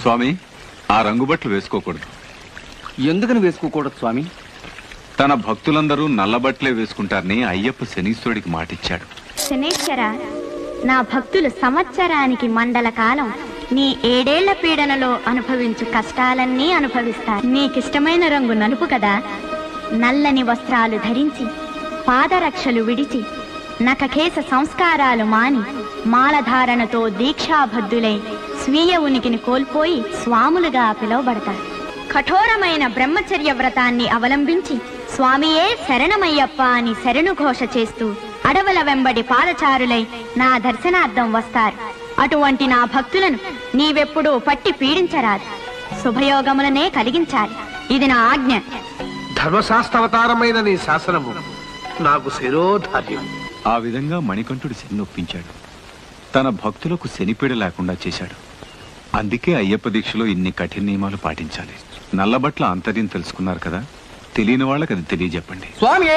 స్వామి, ఆ రంగుబట్లు వేసుకోకూడదు. ఎందుకని వేసుకోకూడదు స్వామి? తన భక్తులందరూ నల్లబట్లే వేసుకుంటారని అయ్యప్ప శనీశ్వరుడికి మాటిచ్చాడు. శనేశ్వర, నా భక్తులు సంవత్సరానికి మండల కాలం నీ 7 ఏళ్ల పీడనలో అనుభవించు కష్టాలన్నీ అనుభవిస్తారు. నీకిష్టమైన రంగు నలుపు కదా. నల్లని వస్త్రాలు ధరించి, పాదరక్షలు విడిచి, నఖకేశ సంస్కారాలు మాని, మాలధారణతో దీక్షాబద్ధులై స్వీయ ఉనికిని కోల్పోయి స్వాములుగా పిలువబడతారు. కఠోరమైన బ్రహ్మచర్య వ్రతాన్ని అవలంబించి స్వామియే శరణమయ్యప్ప అని శరణు ఘోష చేస్తూ అడవుల వెంబడి పాదచారులై నా దర్శనార్థం వస్తారు. అటువంటి నా భక్తులను నీవెప్పుడూ పట్టి పీడించరాదు. శుభయోగములనే కలిగించాలి. ఇది నా ఆజ్ఞ. ధర్మశాస్త్రవతారమైన నీ శాసనము నాకు శిరోధార్యం. ఆ విధంగా మణికంఠుడు శని ఒప్పించాడు. తన భక్తులకు శనిపీడ లేకుండా చేశాడు. అందుకే అయ్యప్ప దీక్షలో ఇన్ని కఠిన నియమాలు పాటించాలి. నల్లబట్ల ఆంతర్యం తెలుసుకున్నారు కదా, తెలియని వాళ్ళకి అది తెలియజెప్పండి. స్వామి